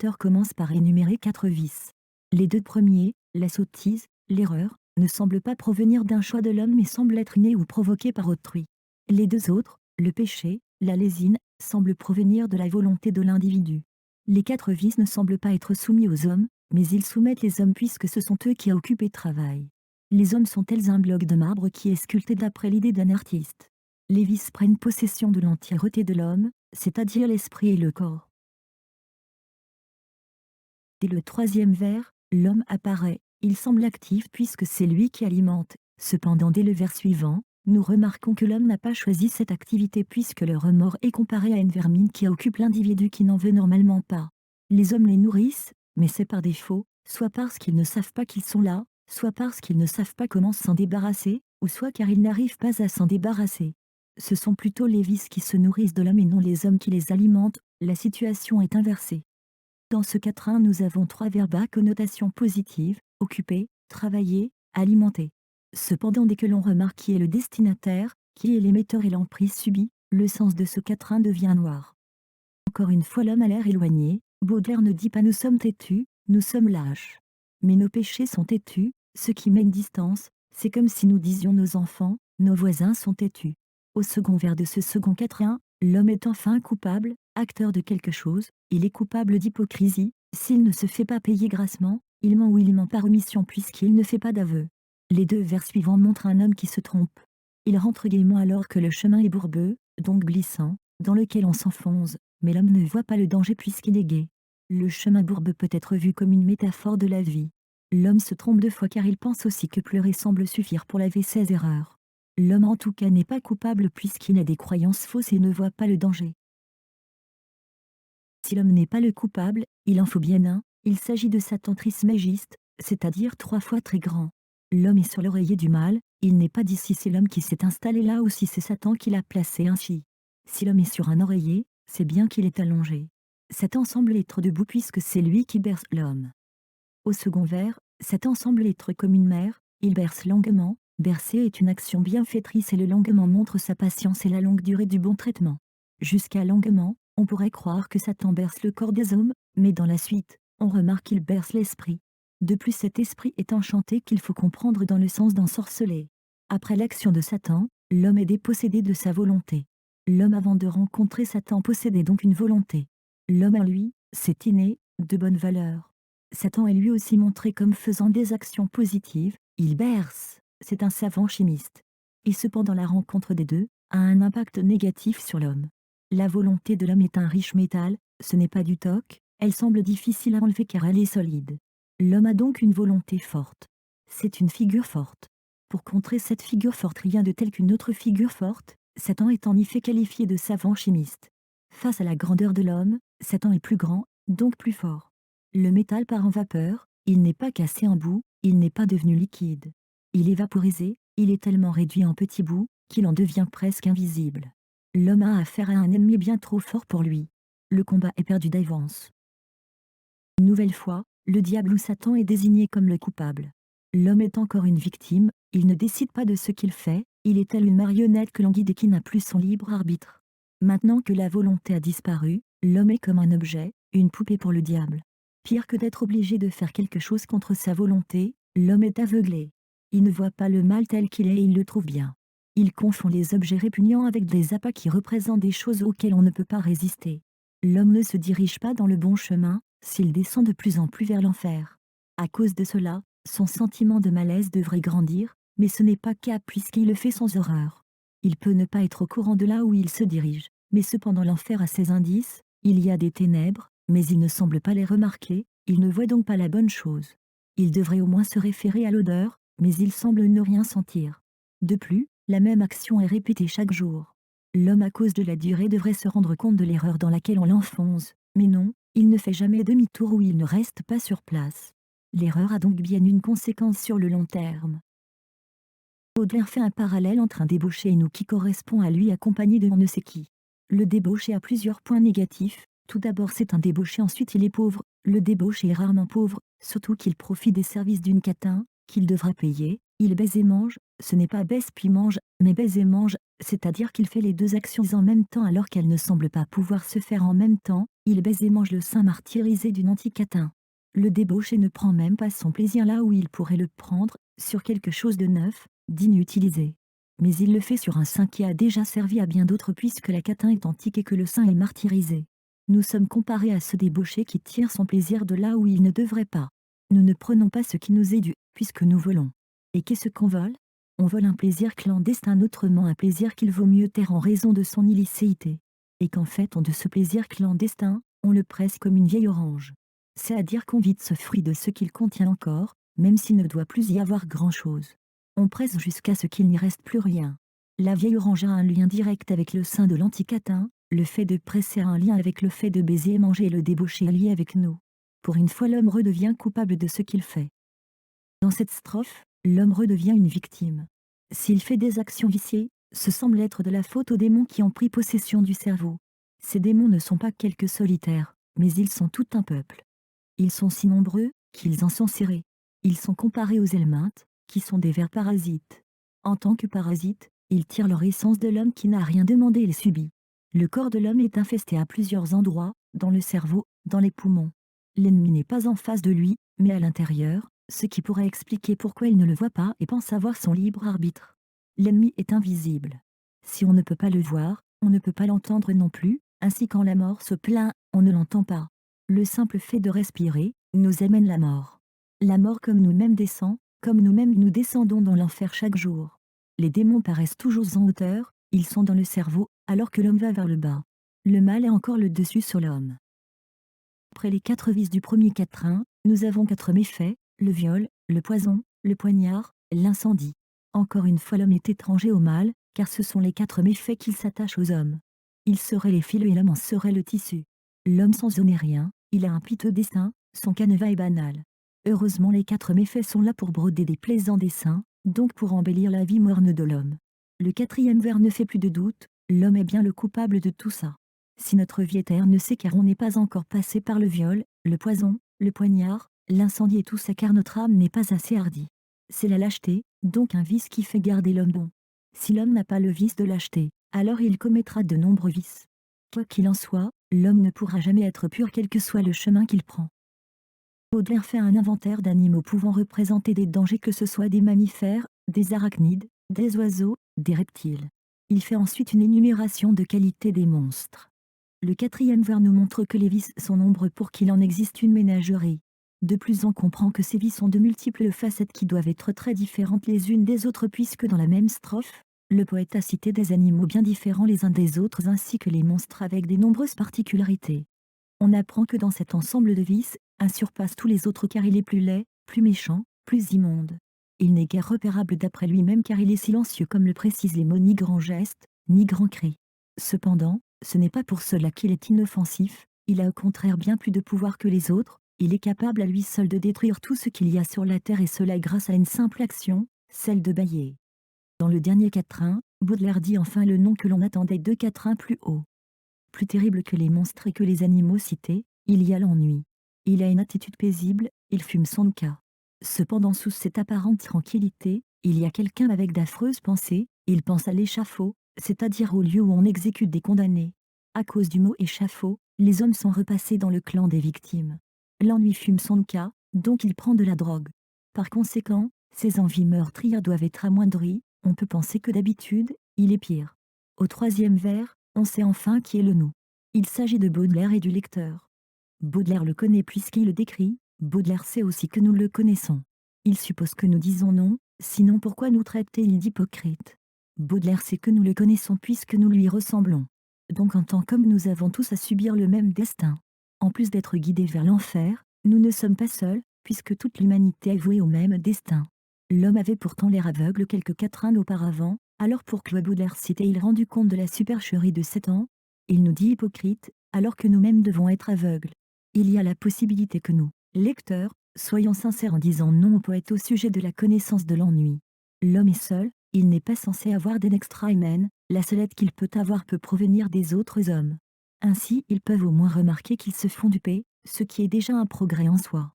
l'auteur commence par énumérer 4 vices. Les 2 premiers, la sottise, l'erreur, ne semblent pas provenir d'un choix de l'homme mais semblent être nés ou provoqués par autrui. Les 2 autres, le péché, la lésine, semblent provenir de la volonté de l'individu. Les 4 vices ne semblent pas être soumis aux hommes, mais ils soumettent les hommes puisque ce sont eux qui occupent et travaillent. Les hommes sont tels un bloc de marbre qui est sculpté d'après l'idée d'un artiste. Les vices prennent possession de l'entièreté de l'homme, c'est-à-dire l'esprit et le corps. Dès le 3e vers, l'homme apparaît, il semble actif puisque c'est lui qui alimente. Cependant dès le vers suivant, nous remarquons que l'homme n'a pas choisi cette activité puisque le remords est comparé à une vermine qui occupe l'individu qui n'en veut normalement pas. Les hommes les nourrissent, mais c'est par défaut, soit parce qu'ils ne savent pas qu'ils sont là, soit parce qu'ils ne savent pas comment s'en débarrasser, ou soit car ils n'arrivent pas à s'en débarrasser. Ce sont plutôt les vices qui se nourrissent de l'homme et non les hommes qui les alimentent, la situation est inversée. Dans ce quatrain, nous avons 3 verbes à connotation positive, occuper, travailler, alimenter. Cependant, dès que l'on remarque qui est le destinataire, qui est l'émetteur et l'emprise subie, le sens de ce quatrain devient noir. Encore une fois, l'homme a l'air éloigné. Baudelaire ne dit pas nous sommes têtus, nous sommes lâches. Mais nos péchés sont têtus, ce qui met une distance, c'est comme si nous disions nos enfants, nos voisins sont têtus. Au second vers de ce second quatrain, l'homme est enfin coupable, acteur de quelque chose, il est coupable d'hypocrisie, s'il ne se fait pas payer grassement, il ment ou il ment par omission puisqu'il ne fait pas d'aveu. Les 2 vers suivants montrent un homme qui se trompe. Il rentre gaiement alors que le chemin est bourbeux, donc glissant, dans lequel on s'enfonce, mais l'homme ne voit pas le danger puisqu'il est gai. Le chemin bourbeux peut être vu comme une métaphore de la vie. L'homme se trompe 2 fois car il pense aussi que pleurer semble suffire pour laver ses erreurs. L'homme en tout cas n'est pas coupable puisqu'il a des croyances fausses et ne voit pas le danger. Si l'homme n'est pas le coupable, il en faut bien un, il s'agit de Satan trismégiste, c'est-à-dire 3 fois très grand. L'homme est sur l'oreiller du mal, il n'est pas dit si c'est l'homme qui s'est installé là ou si c'est Satan qui l'a placé ainsi. Si l'homme est sur un oreiller, c'est bien qu'il est allongé. Satan semble être debout puisque c'est lui qui berce l'homme. Au second vers, Satan semble être comme une mère, il berce longuement, bercer est une action bienfaitrice et le longuement montre sa patience et la longue durée du bon traitement. Jusqu'à longuement, on pourrait croire que Satan berce le corps des hommes, mais dans la suite, on remarque qu'il berce l'esprit. De plus cet esprit est enchanté qu'il faut comprendre dans le sens d'ensorceler. Après l'action de Satan, l'homme est dépossédé de sa volonté. L'homme avant de rencontrer Satan possédait donc une volonté. L'homme en lui, c'est inné, de bonne valeur. Satan est lui aussi montré comme faisant des actions positives, il berce, c'est un savant chimiste. Et cependant la rencontre des deux a un impact négatif sur l'homme. La volonté de l'homme est un riche métal, ce n'est pas du toc, elle semble difficile à enlever car elle est solide. L'homme a donc une volonté forte. C'est une figure forte. Pour contrer cette figure forte rien de tel qu'une autre figure forte, Satan est en effet qualifié de savant chimiste. Face à la grandeur de l'homme, Satan est plus grand, donc plus fort. Le métal part en vapeur, il n'est pas cassé en bout, il n'est pas devenu liquide. Il est vaporisé, il est tellement réduit en petits bouts, qu'il en devient presque invisible. L'homme a affaire à un ennemi bien trop fort pour lui. Le combat est perdu d'avance. Une nouvelle fois, le diable ou Satan est désigné comme le coupable. L'homme est encore une victime, il ne décide pas de ce qu'il fait, il est tel une marionnette que l'on guide et qui n'a plus son libre arbitre. Maintenant que la volonté a disparu, l'homme est comme un objet, une poupée pour le diable. Pire que d'être obligé de faire quelque chose contre sa volonté, l'homme est aveuglé. Il ne voit pas le mal tel qu'il est et il le trouve bien. Il confond les objets répugnants avec des appâts qui représentent des choses auxquelles on ne peut pas résister. L'homme ne se dirige pas dans le bon chemin, s'il descend de plus en plus vers l'enfer. À cause de cela, son sentiment de malaise devrait grandir, mais ce n'est pas cas puisqu'il le fait sans horreur. Il peut ne pas être au courant de là où il se dirige, mais cependant l'enfer a ses indices, il y a des ténèbres, mais il ne semble pas les remarquer, il ne voit donc pas la bonne chose. Il devrait au moins se référer à l'odeur, mais il semble ne rien sentir. De plus, la même action est répétée chaque jour. L'homme à cause de la durée devrait se rendre compte de l'erreur dans laquelle on l'enfonce, mais non, il ne fait jamais demi-tour ou il ne reste pas sur place. L'erreur a donc bien une conséquence sur le long terme. Baudelaire fait un parallèle entre un débauché et nous qui correspond à lui accompagné de on ne sait qui. Le débauché a plusieurs points négatifs. Tout d'abord c'est un débauché, ensuite il est pauvre. Le débauché est rarement pauvre, surtout qu'il profite des services d'une catin, qu'il devra payer. Il baise et mange, ce n'est pas baise puis mange, mais baise et mange, c'est-à-dire qu'il fait les 2 actions en même temps alors qu'elles ne semblent pas pouvoir se faire en même temps, Il baise et mange le sein martyrisé du nanti-catin. Le débauché ne prend même pas son plaisir là où il pourrait le prendre, sur quelque chose de neuf, d'inutilisé. Mais il le fait sur un sein qui a déjà servi à bien d'autres puisque la catin est antique et que le sein est martyrisé. Nous sommes comparés à ce débauché qui tire son plaisir de là où il ne devrait pas. Nous ne prenons pas ce qui nous est dû, puisque nous volons. Et qu'est-ce qu'on vole? On vole un plaisir clandestin, autrement un plaisir qu'il vaut mieux taire en raison de son illicéité. Et qu'en fait on de ce plaisir clandestin, on le presse comme une vieille orange. C'est à dire qu'on vide ce fruit de ce qu'il contient encore, même s'il ne doit plus y avoir grand-chose. On presse jusqu'à ce qu'il n'y reste plus rien. La vieille orange a un lien direct avec le sein de l'anticatin, le fait de presser a un lien avec le fait de baiser et manger et le débauché est lié avec nous. Pour une fois l'homme redevient coupable de ce qu'il fait. Dans cette strophe, l'homme redevient une victime. S'il fait des actions viciées, ce semble être de la faute aux démons qui ont pris possession du cerveau. Ces démons ne sont pas quelques solitaires, mais ils sont tout un peuple. Ils sont si nombreux, qu'ils en sont serrés. Ils sont comparés aux helminthes, qui sont des vers parasites. En tant que parasites, ils tirent leur essence de l'homme qui n'a rien demandé et les subit. Le corps de l'homme est infesté à plusieurs endroits, dans le cerveau, dans les poumons. L'ennemi n'est pas en face de lui, mais à l'intérieur, ce qui pourrait expliquer pourquoi il ne le voit pas et pense avoir son libre arbitre. L'ennemi est invisible. Si on ne peut pas le voir, on ne peut pas l'entendre non plus, ainsi quand la mort se plaint, on ne l'entend pas. Le simple fait de respirer, nous amène la mort. La mort comme nous-mêmes descend, comme nous-mêmes nous descendons dans l'enfer chaque jour. Les démons paraissent toujours en hauteur, ils sont dans le cerveau, alors que l'homme va vers le bas. Le mal est encore le dessus sur l'homme. Après les 4 vices du premier quatrain, nous avons 4 méfaits, le viol, le poison, le poignard, l'incendie. Encore une fois l'homme est étranger au mal, car ce sont les 4 méfaits qu'il s'attache aux hommes. Il serait les fils et l'homme en serait le tissu. L'homme sans eux n'est rien, il a un piteux destin, son canevas est banal. Heureusement les 4 méfaits sont là pour broder des plaisants dessins, donc pour embellir la vie morne de l'homme. Le 4e vers ne fait plus de doute, l'homme est bien le coupable de tout ça. Si notre vie est terne, c'est car on n'est pas encore passé par le viol, le poison, le poignard, l'incendie et tout ça car notre âme n'est pas assez hardie. C'est la lâcheté, donc un vice qui fait garder l'homme bon. Si l'homme n'a pas le vice de lâcheté, alors il commettra de nombreux vices. Quoi qu'il en soit, l'homme ne pourra jamais être pur quel que soit le chemin qu'il prend. Baudelaire fait un inventaire d'animaux pouvant représenter des dangers, que ce soit des mammifères, des arachnides, des oiseaux, des reptiles. Il fait ensuite une énumération de qualités des monstres. Le 4e vers nous montre que les vices sont nombreux pour qu'il en existe une ménagerie. De plus on comprend que ces vices ont de multiples facettes qui doivent être très différentes les unes des autres puisque dans la même strophe, le poète a cité des animaux bien différents les uns des autres ainsi que les monstres avec des nombreuses particularités. On apprend que dans cet ensemble de vices, un surpasse tous les autres car il est plus laid, plus méchant, plus immonde. Il n'est guère repérable d'après lui-même car il est silencieux comme le précisent les mots ni grand geste, ni grand cri. Cependant, ce n'est pas pour cela qu'il est inoffensif, il a au contraire bien plus de pouvoir que les autres, il est capable à lui seul de détruire tout ce qu'il y a sur la terre et cela grâce à une simple action, celle de bâiller. Dans le dernier quatrain, Baudelaire dit enfin le nom que l'on attendait 2 quatrains plus haut. Plus terrible que les monstres et que les animaux cités, il y a l'ennui. Il a une attitude paisible, il fume son cas. Cependant sous cette apparente tranquillité, il y a quelqu'un avec d'affreuses pensées, il pense à l'échafaud, c'est-à-dire au lieu où on exécute des condamnés. À cause du mot échafaud, les hommes sont repassés dans le clan des victimes. L'ennui fume son cas, donc il prend de la drogue. Par conséquent, ses envies meurtrières doivent être amoindries, on peut penser que d'habitude, il est pire. Au 3e vers, on sait enfin qui est le nous. Il s'agit de Baudelaire et du lecteur. Baudelaire le connaît puisqu'il le décrit, Baudelaire sait aussi que nous le connaissons. Il suppose que nous disons non, sinon pourquoi nous traite-t-il d'hypocrite? Baudelaire sait que nous le connaissons puisque nous lui ressemblons. Donc en tant qu'hommes nous avons tous à subir le même destin. En plus d'être guidés vers l'enfer, nous ne sommes pas seuls, puisque toute l'humanité est vouée au même destin. L'homme avait pourtant l'air aveugle quelques quatrains auparavant, alors pourquoi Baudelaire s'était-il rendu compte de la supercherie de Satan? Il nous dit hypocrite, alors que nous-mêmes devons être aveugles. Il y a la possibilité que nous, lecteurs, soyons sincères en disant non au poète au sujet de la connaissance de l'ennui. L'homme est seul, il n'est pas censé avoir d'extra-humaine, la seule aide qu'il peut avoir peut provenir des autres hommes. Ainsi ils peuvent au moins remarquer qu'ils se font duper, ce qui est déjà un progrès en soi.